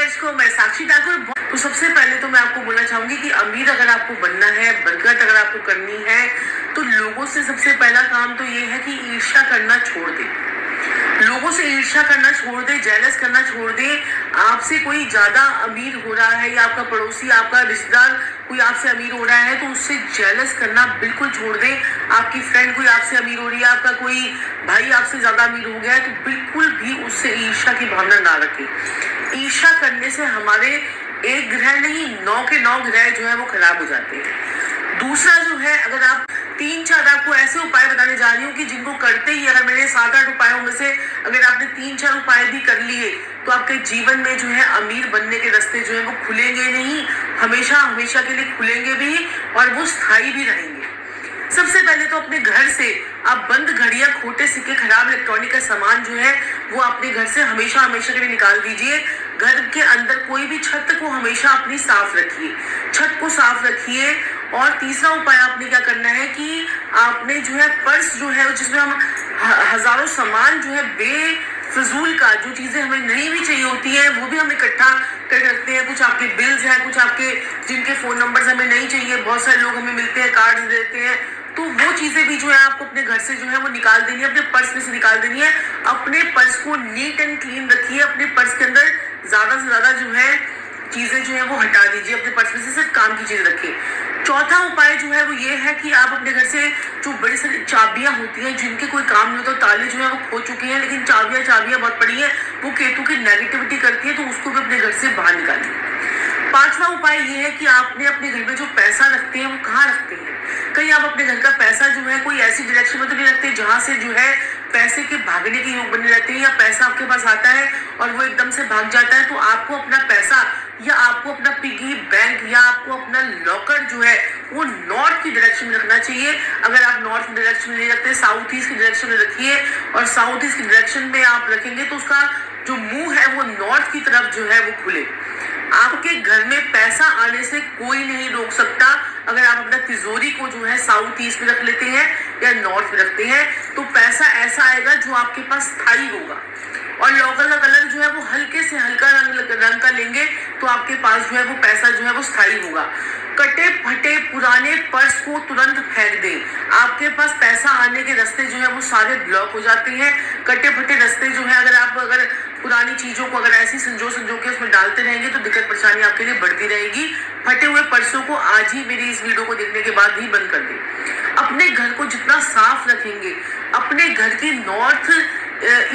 Viewers को मैं साक्षी ठाकुर। तो सबसे पहले तो मैं आपको बोलना चाहूंगी कि अमीर अगर आपको बनना है, बरकत अगर आपको करनी है, तो लोगों से सबसे पहला काम तो ये है कि ईर्ष्या करना छोड़ दे। लोगों से ईर्ष्या करना छोड़ दे, जेलस करना छोड़ दे। आपसे कोई ज्यादा अमीर हो रहा है या आपका पड़ोसी, आपका रिश्तेदार कोई आपसे अमीर हो रहा है तो उससे जेलस करना बिल्कुल छोड़ दे। आपकी फ्रेंड कोई आपसे अमीर हो रही है, आपका कोई भाई आपसे ज्यादा अमीर हो गया है, तो बिल्कुल भी उससे ईर्ष्या की भावना ना रखें। ईर्ष्या करने से हमारे एक ग्रह नहीं 9 के 9 ग्रह जो है वो खराब हो जाते हैं। दूसरा जो है, अगर आप 3-4 आपको ऐसे उपाय बताने जा रही हूँ कि जिनको करते ही अगर मेरे 7-8 उपायों में से अगर आपने 3-4 उपाय भी कर लिए तो आपके जीवन में जो है अमीर बनने के रास्ते जो है वो खुलेंगे नहीं, हमेशा हमेशा के लिए खुलेंगे भी और वो स्थायी भी रहेंगे। सबसे पहले तो अपने घर से आप बंद घड़ियां, खोटे सिक्के, खराब इलेक्ट्रॉनिक का सामान जो है वो अपने घर से हमेशा हमेशा के लिए निकाल दीजिए। घर के अंदर कोई भी छत को हमेशा अपनी साफ रखिए, छत को साफ रखिए। और तीसरा उपाय आपने क्या करना है कि आपने जो है पर्स जो है जिसमें हम हजारों सामान जो है बेफजूल का, जो चीजें हमें नहीं भी चाहिए होती है वो भी हम इकट्ठा कर रखते हैं। कुछ आपके बिल्स हैं, कुछ आपके जिनके फोन नंबर्स हमें नहीं चाहिए, बहुत सारे लोग हमें मिलते हैं, कार्ड्स देते हैं, तो वो चीजें भी जो है आपको अपने घर से जो है वो निकाल देनी है, अपने पर्स में से निकाल देनी है। अपने पर्स को नीट एंड क्लीन रखिए। अपने पर्स के अंदर ज्यादा से ज्यादा जो है चीजें जो है वो हटा दीजिए। अपने पर्स में से सिर्फ काम की चीज रखिए। चौथा उपाय जो है वो ये है कि आप अपने घर से जो बड़ी सारी चाबियां होती हैं जिनके कोई काम नहीं होता, ताले जो है वो खो चुके हैं लेकिन चाबियां बहुत पड़ी है, वो केतु की नेगेटिविटी करती है, तो उसको भी अपने घर से बाहर निकालिए। पांचवा उपाय ये है कि आपने अपने घर में जो पैसा रखते हैं वो कहाँ रखते हैं। कहीं आप अपने घर का पैसा जो है कोई ऐसी डायरेक्शन में तो नहीं रखते जहां से जो है पैसे के भागने के योग बने रहते हैं, या पैसा आपके पास आता है और वो एकदम से भाग जाता है। तो आपको अपना पैसा या आपको अपना पिगी बैंक या आपको अपना लॉकर जो है वो नॉर्थ की डायरेक्शन में रखना चाहिए। अगर आप नॉर्थ की डायरेक्शन में नहीं रखते, साउथ ईस्ट की डायरेक्शन में रखिए। और साउथ ईस्ट की डायरेक्शन में आप रखेंगे तो उसका जो मुंह है वो नॉर्थ की तरफ जो है वो खुले। आपके घर में पैसा आने से कोई नहीं रोक सकता। अगर आप अपना तिजोरी को जो है साउथ ईस्ट में रख लेते हैं या नॉर्थ में रखते हैं तो पैसा ऐसा आएगा जो आपके पास स्थायी होगा। और लॉकर का कलर जो है वो हल्के से हल्का रंग का लेंगे तो आपके पास जो है वो पैसा जो है वो स्थायी होगा। कटे फटे पुराने पर्स को तुरंत फेंक दें। आपके पास पैसा आने के रास्ते जो है वो सारे ब्लॉक हो जाते हैं। कटे फटे रास्ते जो है अगर पुरानी चीजों को अगर ऐसी संजो के उसमें डालते रहेंगे तो दिक्कत परेशानी आपके लिए बढ़ती रहेगी। फटे हुए पर्सों को आज ही मेरी इस वीडियो को देखने के बाद ही बंद कर दें। अपने घर को जितना साफ रखेंगे, अपने घर की नॉर्थ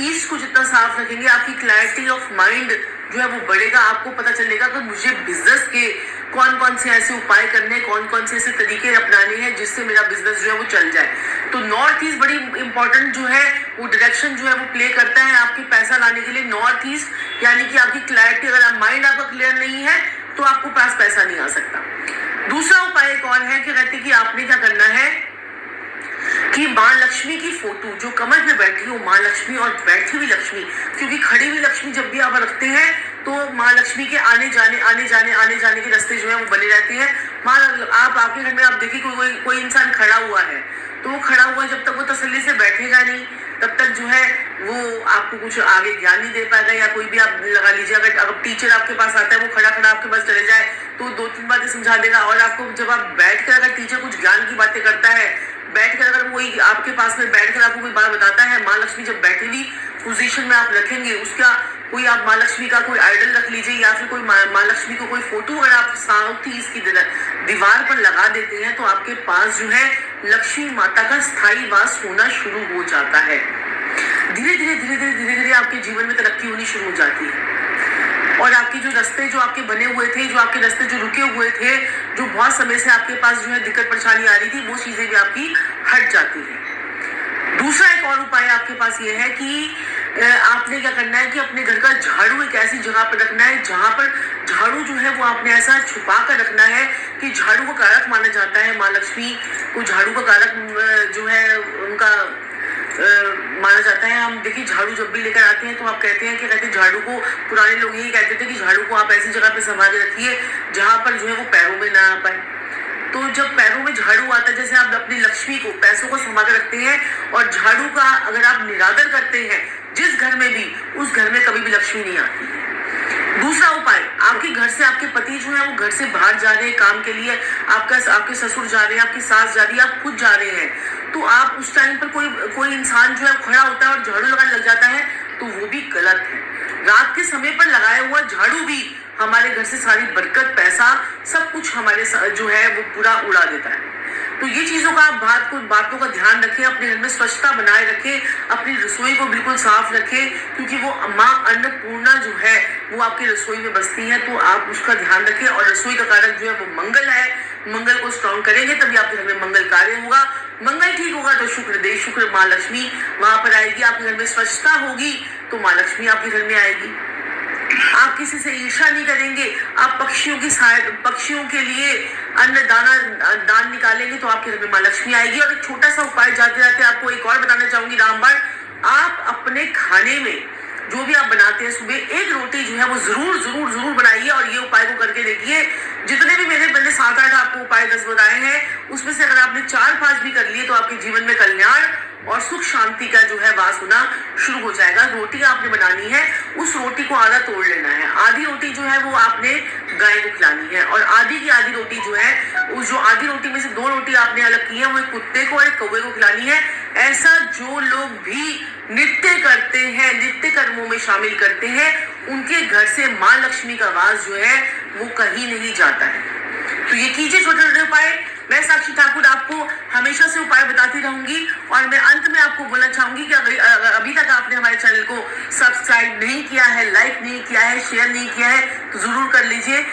ईस्ट को जितना साफ रखेंगे, आपकी क्लैरिटी ऑफ माइंड जो है वो बढ़ेगा। आपको पता चलेगा कि मुझे बिजनेस के कौन कौन से ऐसे उपाय करने, कौन कौन से ऐसे तरीके अपनाने हैं जिससे मेरा बिजनेस जो है वो चल जाए। तो नॉर्थ ईस्ट बड़ी इंपॉर्टेंट जो है वो डायरेक्शन जो है वो प्ले करता है आपके पैसा लाने के लिए। नॉर्थ ईस्ट यानी कि आपकी क्लैरिटी, अगर माइंड आपका क्लियर नहीं है तो आपको पास पैसा नहीं आ सकता। दूसरा उपाय एक और है कि कहते कि आपने क्या करना है कि माँ लक्ष्मी की फोटो जो कमर पे बैठी हो, माँ लक्ष्मी और बैठी हुई लक्ष्मी, क्योंकि खड़ी हुई लक्ष्मी जब भी आप रखते हैं तो माँ लक्ष्मी के आने जाने के रास्ते जो है वो बने रहते हैं। माँ आप आपके घर में आप देखिए कोई इंसान खड़ा हुआ है तो वो खड़ा हुआ जब तक वो तसल्ली से बैठेगा नहीं तब तक जो है वो आपको कुछ आगे ज्ञान नहीं दे पाएगा। या कोई भी आप लगा लीजिए, अगर टीचर आपके पास आता है वो खड़ा आपके पास चले जाए तो 2-3 बातें समझा देगा। और आपको जब आप बैठ कर अगर टीचर कुछ ज्ञान की बातें करता है, बैठकर अगर कोई आपके पास में बैठकर आपको कोई बात बताता है, माँ लक्ष्मी जब बैठी हुई पोजीशन में आप रखेंगे, उसका कोई आप माँ लक्ष्मी का कोई आइडल रख लीजिए या फिर कोई माँ लक्ष्मी को कोई फोटो अगर आप साउथ ईस्ट की दीवार पर लगा देते हैं तो आपके पास जो है लक्ष्मी माता का स्थायी वास होना शुरू हो जाता है। धीरे धीरे आपके जीवन में तरक्की होनी शुरू हो जाती है। और आपके जो रास्ते जो आपके बने हुए थे, जो आपके रास्ते जो रुके हुए थे, जो बहुत समय से आपके पास जो है दिक्कत परेशानी आ रही थी, वो चीजें भी आपकी हट जाती है। दूसरा एक और उपाय आपके पास ये है कि आपने क्या करना है कि अपने घर का झाड़ू एक ऐसी जगह पर रखना है जहां पर झाड़ू जो है वो आपने ऐसा छुपा कर रखना है कि झाड़ू को कारक माना जाता है। माँ लक्ष्मी को झाड़ू का कारक जो है उनका माना जाता है। हम देखिए झाड़ू जब भी लेकर आते हैं तो आप कहते हैं कि झाड़ू को, पुराने लोग यही कहते थे कि झाड़ू को आप ऐसी जगह पे संभाल के रखिए जहां पर जो है वो पैरों में ना आ पाए। तो जब पैरों में झाड़ू आता है, जैसे आप अपनी लक्ष्मी को, पैसों को संभाल के रखते हैं और झाड़ू का अगर आप निरादर करते हैं जिस घर में भी, उस घर में कभी भी लक्ष्मी नहीं आती है। दूसरा उपाय आपके घर से आपके पति जो है वो घर से बाहर जा रहे हैं काम के लिए, आपके ससुर जा रहे हैं, आपकी सास जा रही है, आप खुद जा रहे हैं, तो आप उस टाइम पर कोई इंसान जो है खड़ा होता है और झाड़ू लगाने लग जाता है, तो वो भी गलत है। रात के समय पर लगाया हुआ झाड़ू भी हमारे घर से सारी बरकत, पैसा, सब कुछ हमारे जो है वो पूरा उड़ा देता है। तो ये चीजों का आप बातों का ध्यान रखें, अपने घर में स्वच्छता बनाए रखें, अपनी रसोई को बिल्कुल साफ रखें, क्योंकि वो माँ अन्नपूर्णा जो है वो आपकी रसोई में बसती है, तो आप उसका ध्यान रखें। और रसोई का कारक जो है वो मंगल है, मंगल को स्ट्रॉन्ग करेंगे तभी आपके घर में मंगल कार्य होगा। मंगल ठीक होगा तो शुक्र माँ लक्ष्मी वहां पर आएगी। आपके घर में स्वच्छता होगी तो माँ लक्ष्मी आपके घर में आएगी। आप किसी से ईर्ष्या नहीं करेंगे, आप पक्षियों के लिए दान निकालेंगे तो आपके घर में माँ लक्ष्मी आएगी। और एक छोटा सा उपाय जाते जाते आपको एक और बताना चाहूंगी रामबाण, आप अपने खाने में जो भी आप बनाते हैं सुबह एक रोटी जो है वो जरूर बनाइए। और ये उपाय को करके देखिए, जितने भी मैंने 7-8 आपको उपाय 10 बताए हैं, उसमें से अगर आपने 4-5 भी कर लिए तो आपके जीवन में कल्याण और सुख शांति का जो है वास होना शुरू हो जाएगा। रोटी आपने बनानी है, उस रोटी को आधा तोड़ लेना है, आधी रोटी जो है वो आपने गाय को खिलानी है, और आधी की आधी रोटी जो है उस जो आधी रोटी में से 2 रोटी आपने अलग की है वो एक कुत्ते को और एक कौवे को खिलानी है। ऐसा जो लोग भी नृत्य करते हैं, नित्य कर्मों में शामिल करते हैं, उनके घर से माँ लक्ष्मी का वास जो है वो कहीं नहीं जाता है। तो ये कीजिए छोटे छोटे उपाय। मैं साक्षी ठाकुर आपको हमेशा से उपाय बताती रहूंगी। और मैं अंत में आपको बोलना चाहूंगी कि अगर अभी तक आपने हमारे चैनल को सब्सक्राइब नहीं किया है, लाइक नहीं किया है, शेयर नहीं किया है, तो जरूर कर लीजिए।